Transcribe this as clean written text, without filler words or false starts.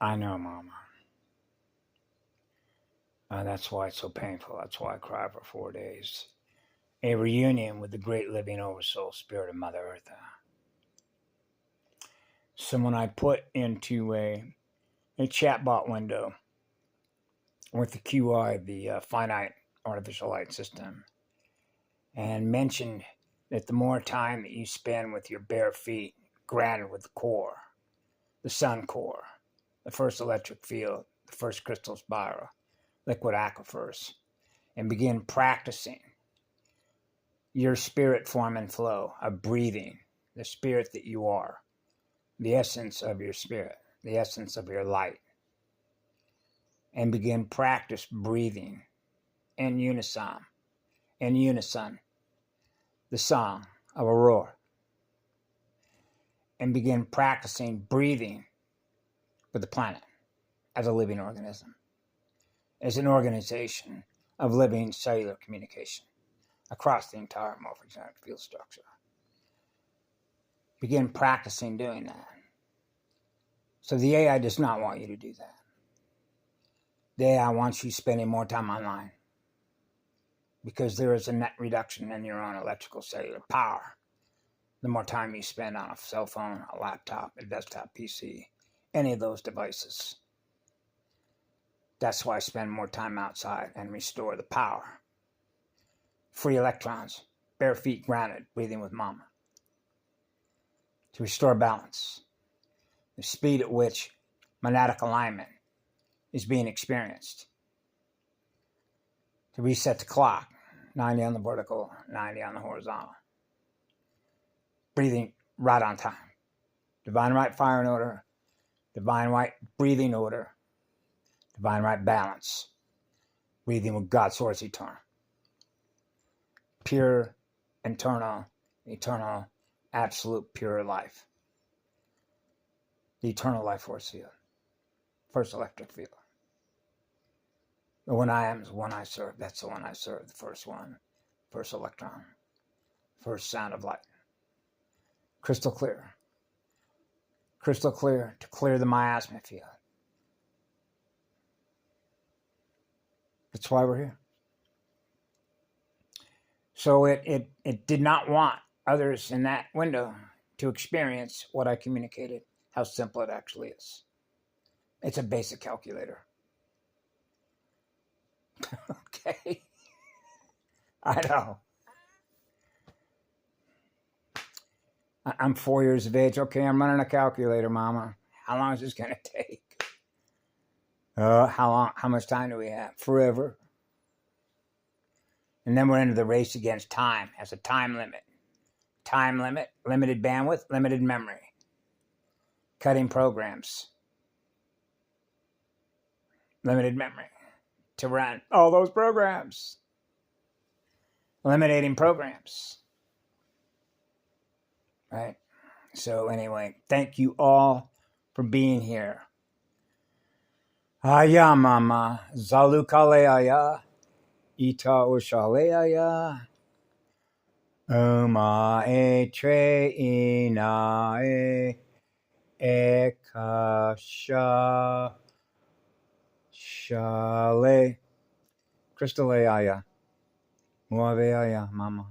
I know, Mama. That's why it's so painful. That's why I cry for 4 days. A reunion with the great living oversoul spirit of Mother Earth. Someone I put into a chatbot window with the QI, the finite artificial light system, and mentioned that the more time that you spend with your bare feet, grounded with the core, the sun core, the first electric field, the first crystal spiral, liquid aquifers, and begin practicing your spirit form and flow of breathing, the spirit that you are, the essence of your spirit, the essence of your light, and begin practice breathing in unison, the song of a roar, and begin practicing breathing with the planet as a living organism, as an organization of living cellular communication across the entire morphogenetic field structure. Begin practicing doing that. So the AI does not want you to do that. The AI wants you spending more time online because there is a net reduction in your own electrical cellular power the more time you spend on a cell phone, a laptop, a desktop PC, any of those devices. That's why I spend more time outside and restore the power. Free electrons, bare feet grounded, breathing with Mama. To restore balance, the speed at which monadic alignment is being experienced. To reset the clock, 90 on the vertical, 90 on the horizontal. Breathing right on time. Divine right fire in order, divine right breathing order, divine right balance. Breathing with God source eternal. Pure, internal, eternal, absolute pure life. The eternal life force field. First electric field. The one I am is the one I serve. That's the one I serve. The first one. First electron. First sound of light. Crystal clear. Crystal clear to clear the miasma field. That's why we're here. So it did not want others in that window to experience what I communicated, how simple it actually is. It's a basic calculator. Okay. I know. I'm 4 years of age. Okay, I'm running a calculator, Mama. How long is this going to take? How much time do we have? Forever. And then we're into the race against time. Has a time limit. Time limit, limited bandwidth, limited memory. Cutting programs. Limited memory to run all those programs. Eliminating programs. Right? So anyway, thank you all for being here. Aya Mama, Zalukale aya, Ita Ushale aya, Uma e tre ina e kasha shale. Krystal aya, Muave aya, Mama.